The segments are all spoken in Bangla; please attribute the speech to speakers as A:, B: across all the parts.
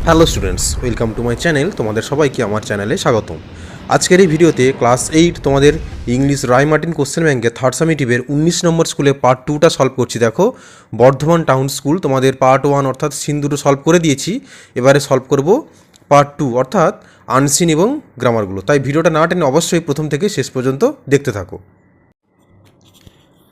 A: Hello students, welcome to my channel. তোমাদের সবাইকে আমার চ্যানেলে স্বাগতম। আজকের এই ভিডিওতে ক্লাস 8 তোমাদের ইংলিশ রায়মার্টিন কোশ্চেন ব্যাংকে থার্ড সামেটিভের 19 নম্বর স্কুলে পার্ট 2টা সলভ করছি। দেখো, বর্ধমান টাউন স্কুল তোমাদের পার্ট 1 অর্থাৎ সিন দুটো সলভ করে দিয়েছি, এবারে সলভ করব পার্ট 2 অর্থাৎ আনসিন এবং গ্রামারগুলো। তাই ভিডিওটা না টেনে অবশ্যই প্রথম থেকে শেষ পর্যন্ত দেখতে থাকো।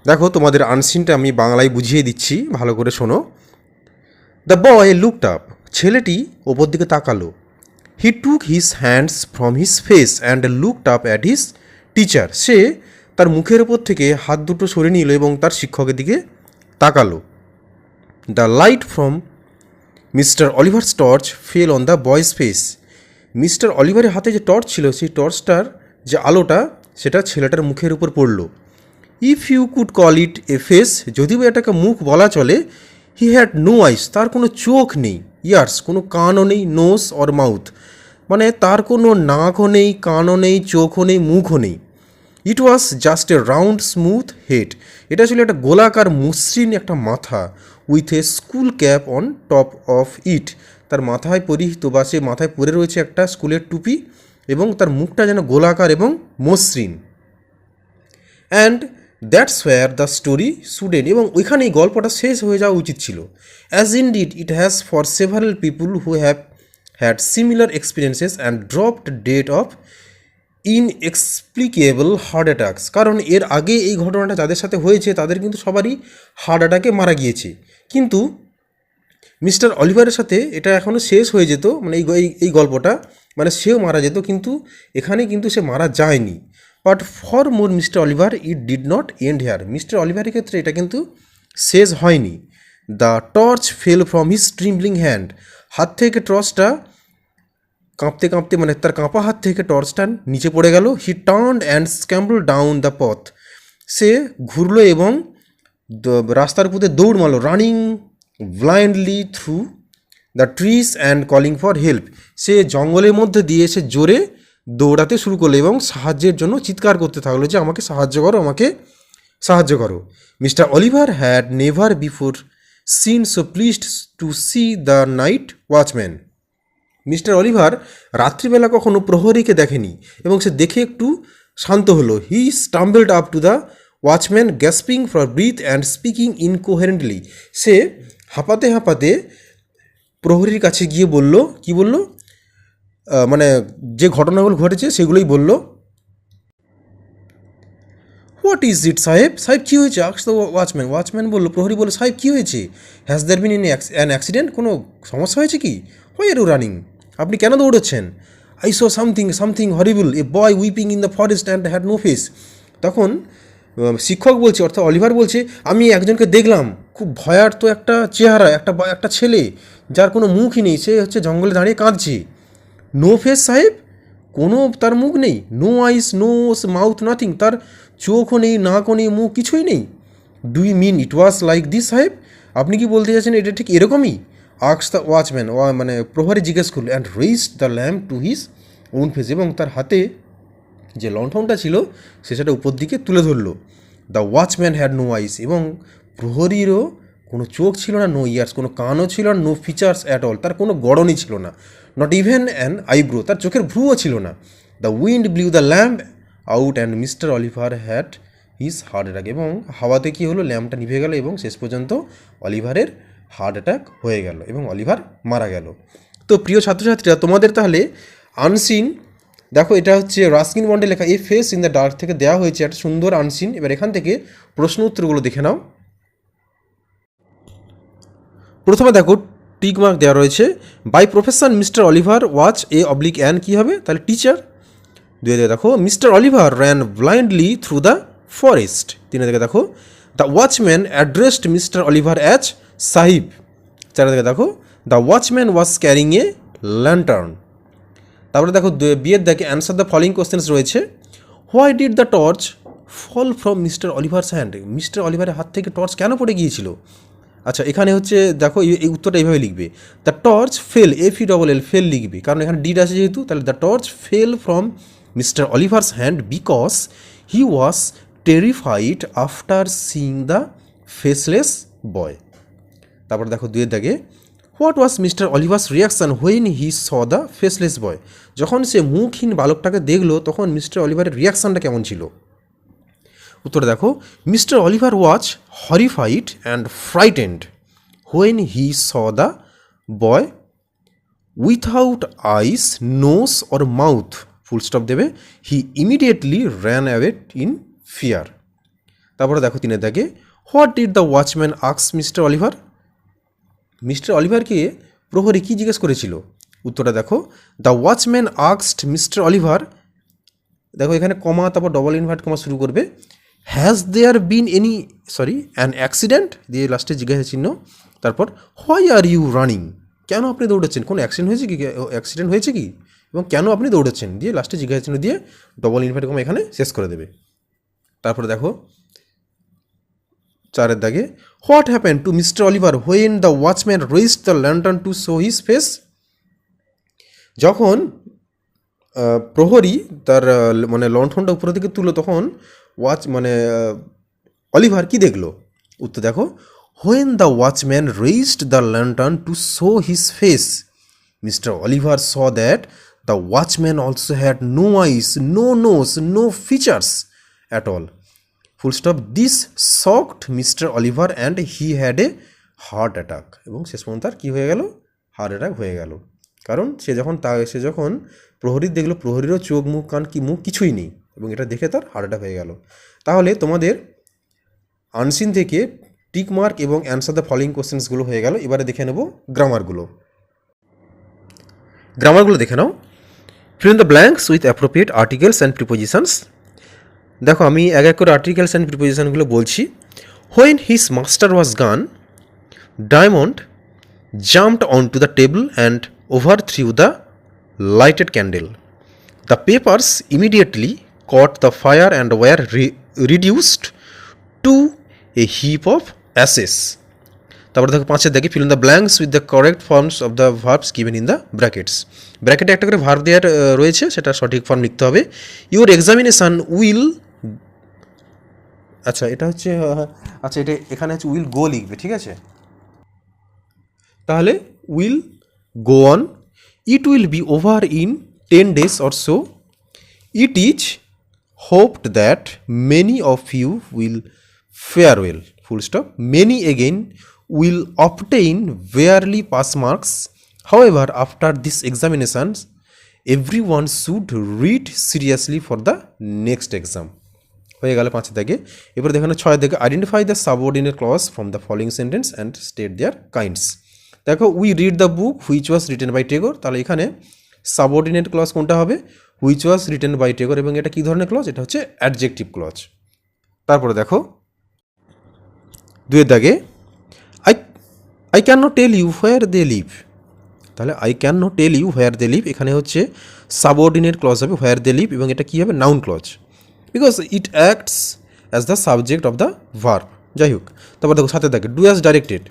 A: দেখো, তোমাদের আনসিনটা আমি বাংলায় বুঝিয়ে দিচ্ছি, ভালো করে শোনো। দ্য বয় লুকড আপ, ছেলেটি ওপর দিকে তাকালো। He took his hands from his face and looked up at his teacher, সে তার মুখের ওপর থেকে হাত দুটো সরে নিল এবং তার শিক্ষকের দিকে তাকালো। The light from Mister Oliver's torch fell on the boy's face, Mister অলিভারের হাতে যে টর্চ ছিল সেই টর্চটার যে আলোটা সেটা ছেলেটার মুখের উপর পড়ল। If you could call it a face, যদিও এটাকে মুখ বলা চলে। হি হ্যাড নো আইস, তার কোনো চোখ নেই। ইয়ার্স, কোনো কানও নেই। নোজ অর মাউথ, মানে তার কোনো নাকও নেই, কানও নেই, চোখও নেই, মুখও নেই। It was just a round smooth head, এটা ছিল একটা গোলাকার মসৃণ একটা মাথা। With a school cap on top of it, তার মাথায় পরিহিত বা সে মাথায় পরে রয়েছে একটা স্কুলের টুপি এবং তার মুখটা যেন গোলাকার এবং মসৃণ। And that's where the story should end, এবং ওইখানেই গল্পটা শেষ হয়ে যাওয়া উচিত ছিল। As indeed it has for several people who have had similar experiences and dropped dead of inexplicable heart attacks, কারণ এর আগে এই ঘটনাটা যাদের সাথে হয়েছে তাদের কিন্তু সবারই হার্ট অ্যাটাকে মারা গিয়েছে। কিন্তু মিস্টার অলিভারের সাথে এটা এখনও শেষ হয়ে যেত, মানে এই গল্পটা, মানে সেও মারা যেত, কিন্তু এখানে কিন্তু সে মারা যায়নি। But for more Mister Oliver it did not end here, Mister অলিভারের ক্ষেত্রে এটা কিন্তু শেষ হয়নি। The torch fell from his trembling hand, হাত থেকে টর্চটা কাঁপতে কাঁপতে, মানে তার কাঁপা হাত থেকে টর্চটা নিচে পড়ে গেল। He turned and scramble down the path, সে ঘুরলো এবং রাস্তার উপরে দৌড় মারল। Running blindly through the trees and calling for help, সে জঙ্গলের মধ্যে দিয়ে সে জোরে দৌড়াতে শুরু করলো এবং সাহায্যের জন্য চিৎকার করতে থাকলো যে আমাকে সাহায্য করো, আমাকে সাহায্য করো। Mister Oliver had never before seen so pleased to see the night watchman, mister Oliver রাত্রিবেলা কখনো প্রহরীকে দেখেনি এবং সে দেখে একটু শান্ত হলো। He stumbled up to the watchman gasping for breath and speaking incoherently, সে হাঁপাতে হাঁপাতে প্রহরীর কাছে গিয়ে বলল, কি বলল, মানে যে ঘটনাগুলো ঘটেছে সেগুলোই বলল। হোয়াট ইজ ইট সাহেব, সাহেব কী হয়েছে? আক্স দ্য ওয়াচম্যান, ওয়াচম্যান বললো, প্রহরী বললো, সাহেব কী হয়েছে? Has there been an accident, কোনো সমস্যা হয়েছে কি? হোয়াই আর ইউ রানিং, আপনি কেন দৌড়চ্ছেন? I saw something horrible, a boy weeping in the forest and had no face, তখন শিক্ষক বলছে, অর্থাৎ অলিভার বলছে, আমি একজনকে দেখলাম, খুব ভয়ার্থ একটা চেহারা, একটা ছেলে যার কোনো মুখই নেই, সে হচ্ছে জঙ্গলে দাঁড়িয়ে কাঁদছে। নো ফেস সাহেব, কোনো তার মুখ নেই। No eyes, noses, mouth, nothing, তার চোখও নেই, নাকও নেই, মুখ কিছুই নেই। Do you mean it was like this সাহেব, আপনি কি বলতে চাচ্ছেন এটা ঠিক এরকমই? আক্স দ্য ওয়াচম্যান, মানে প্রহরী জিজ্ঞেস করল। And raised the lamp to his own face, এবং তার হাতে যে লণ্ঠনটা ছিল সে সেটা উপর দিকে তুলে ধরলো। দ্য ওয়াচম্যান হ্যাড নো আইস, এবং প্রহরীরও কোনো চোখ ছিল না। নো ইয়ার্স, কোনো কানও ছিল না। নো ফিচার্স অ্যাট অল, তার কোনো গড়নই ছিল না। নট ইভেন অ্যান আইব্রো, তার চোখের ভ্রুও ছিল না। The wind blew the lamp out and mister Oliver had his heart attack, এবং হাওয়াতে কী হলো, ল্যাম্পটা নিভে গেল এবং শেষ পর্যন্ত অলিভারের হার্ট অ্যাটাক হয়ে গেল এবং অলিভার মারা গেল। তো প্রিয় ছাত্রছাত্রীরা, তোমাদের তাহলে আনসিন, দেখো এটা হচ্ছে রাস্কিন বন্ডে লেখা এ ফেস ইন দ্য ডার্ক থেকে দেওয়া হয়েছে একটা সুন্দর আনসিন। এবার এখান থেকে প্রশ্ন উত্তরগুলো দেখে নাও। প্রথমে দেখো টিক মার্ক দেওয়া রয়েছে। By profession Mister Oliver was a oblique an, কী হবে তাহলে টিচার। দুই দিকে দেখো Mister Oliver ran blindly through the forest. তিন দিকে দেখো the watchman addressed Mister Oliver as সাহিব। চার দিকে দেখো the watchman was carrying a lantern. তারপরে দেখো বিয়ের দেখে অ্যান্সার দ্য ফলোইং কোশ্চেন্স রয়েছে। Why did the torch fall from Mister Oliver's hand, Mister অলিভারের হাত থেকে টর্চ কেন পড়ে গিয়েছিল? আচ্ছা, এখানে হচ্ছে দেখো এই উত্তরটা এইভাবে লিখবে, the torch fell, FELL, fell লিখবে, কারণ এখানে ডিড আছে যেহেতু, তাহলে the torch fell from Mister Oliver's hand because he was terrified after seeing the faceless boy. তারপর দেখো দুয়ের দাগে what was Mister Oliver's reaction when he saw the faceless boy? যখন সে মুখহীন বালকটাকে দেখলো তখন মিস্টার অলিভারের রিয়াকশানটা কেমন ছিল? উত্তরে দেখো, Mister Oliver was horrified and frightened when he saw the boy without eyes, nose or mouth, full stop দেবে, he immediately ran away in fear. তারপরে দেখো 3 দাগে, হোয়াট ডিড দ্য ওয়াচম্যান আক্স মিস্টার অলিভার? মিস্টার অলিভারকে প্রহরী কী জিজ্ঞেস করেছিল? উত্তরটা দেখো, দ্য ওয়াচম্যান আক্সড মিস্টার অলিভার, দেখো এখানে কমা তারপর ডবল ইনভার্ট কমা শুরু করবে, has there been any an accident দিয়ে লাস্টে জিজ্ঞাসা চিহ্ন, তারপর হোয়াই আর ইউ রানিং, কেন আপনি দৌড়াচ্ছেন, কোনো অ্যাক্সিডেন্ট হয়েছে কি এবং কেন আপনি দৌড়াচ্ছেন দিয়ে লাস্টে জিজ্ঞাসা চিহ্ন দিয়ে ডবল ইনভার্ট কমা এখানে শেষ করে দেবে। তারপরে দেখো 4 দাগে, what happen to mister Oliver when the watchman raised the lantern to show his face? যখন প্রহরী তার লণ্ঠনটা উপরের দিকে তুলো তখন অলিভার কি দেখলো? উত্তর দেখো, when the watchman raised the lantern to show his face, mister Oliver saw that the watchman also had no eyes, no nose, no features at all, full stop, this shocked mister Oliver and he had a heart attack. এবং শেষ পর্যন্ত তার কী হয়ে গেল? হার্ট অ্যাটাক হয়ে গেল। কারণ সে যখন প্রহরীর দেখলো প্রহরীরও চোখ মুখ কান মুখ কিছুই নেই এবং এটা দেখে তার হার্ট অ্যাটাক হয়ে গেল। তাহলে তোমাদের আনসিন থেকে টিক মার্ক এবং অ্যান্সার দ্য ফলোইং কোশ্চেন্সগুলো হয়ে গেল। এবারে দেখে নেব গ্রামারগুলো দেখে নাও। Fill in the blanks with appropriate articles and prepositions. দেখো আমি এক এক করে আর্টিকেলস অ্যান্ড প্রিপোজিশনগুলো বলছি। হোয়েন হিজ মাস্টার ওয়াজ গান, diamond jumped onto the table and overthrew the lighted candle. The papers immediately caught the fire and were reduced to a heap of ashes. তারপর দেখো 5 দেখি, fill in the blanks with the correct forms of the verbs given in the brackets. ব্র্যাকেটে একটা করে ভার্ব দেওয়ার রয়েছে, সেটা সঠিক ফর্ম লিখতে হবে। Your examination will, এটা এখানে হচ্ছে উইল গো লিখবে, ঠিক আছে? তাহলে will go on, it will be over in 10 days or so, it is hoped that many of you will fare well, full stop, many again will obtain barely pass marks, however after this examinations every one should read seriously for the next exam. হয়ে গেল 5 থেকে। এবার দেখানো 6 থেকে, identify the subordinate clause from the following sentence and state their kinds. দেখো we read the book which was written by Tagore, তাহলে এখানে সাবঅর্ডিনেট ক্লজ কোনটা হবে? Which was written by Tagore, এবং এটা কী ধরনের ক্লজ? এটা হচ্ছে অ্যাডজেক্টিভ ক্লজ। তারপরে দেখো 2 দাগে, I can not tell you where they live, তাহলে I can not tell you where they live এখানে হচ্ছে সাবঅর্ডিনেট ক্লজ হবে হোয়ার দে লিভ, এবং এটা কী হবে? Noun clause, because it acts as the subject of the verb. যাই হোক, তারপর দেখো 7 দাগে, do as directed,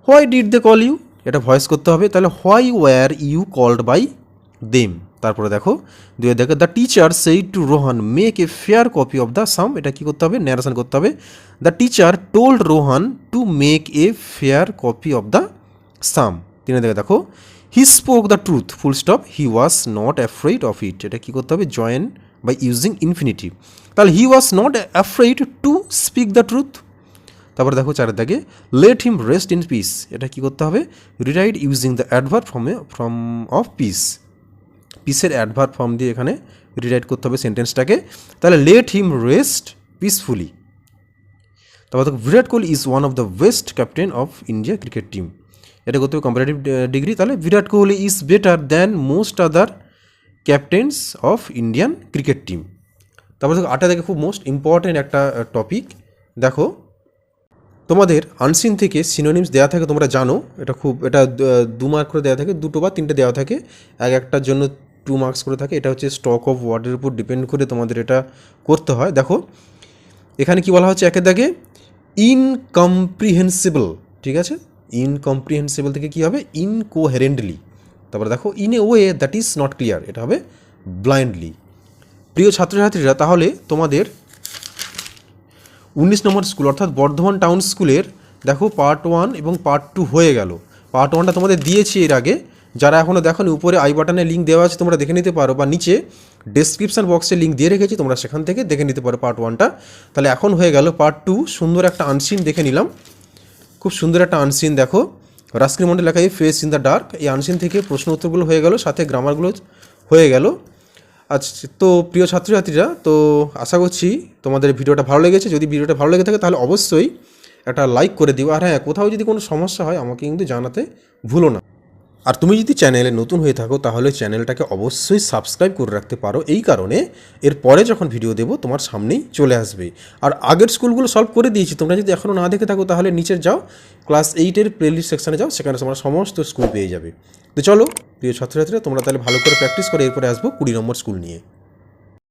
A: why did they call you, এটা ভয়েস করতে হবে, তাহলে why were you called by them. তারপরে দেখো 2 দেখো, the teacher said to Rohan make a fair copy of the sum, এটা কী করতে হবে? ন্যারেশন করতে হবে। The teacher told Rohan to make a fair copy of the sum. 3 দেখো, he spoke the truth, full stop, he was not afraid of it, এটা কী করতে হবে? জয়েন বাই ইউজিং ইনফিনিটিভ, তাহলে he was not afraid to speak the truth. তারপর দেখো 4 দাগে, let him rest in peace, এটা কী করতে হবে? Rewrite using the adverb from of peace, পিসের অ্যাডভার্ব ফর্ম দিয়ে এখানে রিরাইট করতে হবে সেন্টেন্সটাকে, তাহলে লেট হিম রেস্ট পিসফুলি। তারপর দেখো, Virat Kohli is one of the best captain of India cricket team, এটা করতে হবে কম্পারেটিভ ডিগ্রি, তাহলে Virat Kohli is better than most other captains of Indian cricket team. তারপর দেখো 8 দেখে, খুব মোস্ট ইম্পর্ট্যান্ট একটা টপিক। দেখো তোমাদের আনসিন থেকে সিনোনিমস দেওয়া থাকে, তোমরা জানো এটা 2 মার্ক করে দেওয়া থাকে, 2 বা 3টে দেওয়া থাকে, একটার জন্য 2 মার্কস করে থাকে। এটা হচ্ছে স্টক অফ ওয়ার্ডের উপর ডিপেন্ড করে তোমাদের এটা করতে হয়। দেখো এখানে কি বলা হচ্ছে, 1 দাগে ইনকম্প্রিহেন্সিবল, ঠিক আছে? ইনকম্প্রিহেন্সিবল থেকে কী হবে? ইনকোহেরেন্টলি। তারপরে দেখো in a way that is not clear, এটা হবে ব্লাইন্ডলি। প্রিয় ছাত্রছাত্রীরা, তাহলে তোমাদের 19 নম্বর স্কুল অর্থাৎ বর্ধমান টাউন স্কুলের দেখো পার্ট 1 এবং পার্ট 2 হয়ে গেল। পার্ট 1টা তোমাদের দিয়েছি এর আগে, যারা এখনও দেখোনি উপরে আই বাটনে লিঙ্ক দেওয়া আছে, তোমরা দেখে নিতে পারো, বা নিচে ডেসক্রিপশন বক্সে লিঙ্ক দিয়ে রেখেছি, তোমরা সেখান থেকে দেখে নিতে পারো পার্ট 1টা। তাহলে এখন হয়ে গেল পার্ট 2। সুন্দর একটা আনসিন দেখে নিলাম, খুব সুন্দর একটা আনসিন দেখো, রাস্কিন মন্ডে লেখা এই ফেস ইন দ্য ডার্ক, এই আনসিন থেকে প্রশ্ন উত্তরগুলো হয়ে গেল, সাথে গ্রামারগুলো হয়ে গেল। আচ্ছা, তো প্রিয় ছাত্রছাত্রীরা, তো আশা করছি তোমাদের ভিডিওটা ভালো লেগেছে। যদি ভিডিওটা ভালো লেগে থাকে তাহলে অবশ্যই একটা লাইক করে দিও। আর হ্যাঁ, কোথাও যদি কোনো সমস্যা হয় আমাকে কিন্তু জানাতে ভুলো না। আর তুমি যদি চ্যানেলে নতুন হয়ে থাকো তাহলে চ্যানেলটাকে অবশ্যই সাবস্ক্রাইব করে রাখতে পারো, এই কারণে এর পরে যখন ভিডিও দেবো তোমার সামনেই চলে আসবে। আর আগের স্কুলগুলো সলভ করে দিয়েছি, তোমরা যদি এখনও না দেখে থাকো তাহলে নিচের যাও, ক্লাস 8-এর প্লেলিস্ট সেকশানে যাও, সেখানে তোমরা সমস্ত স্কুল পেয়ে যাবে। তো চলো প্রিয় ছাত্রছাত্রীরা, তোমরা তাহলে ভালো করে প্র্যাকটিস করে এরপরে আসবো 20 নম্বর স্কুল নিয়ে।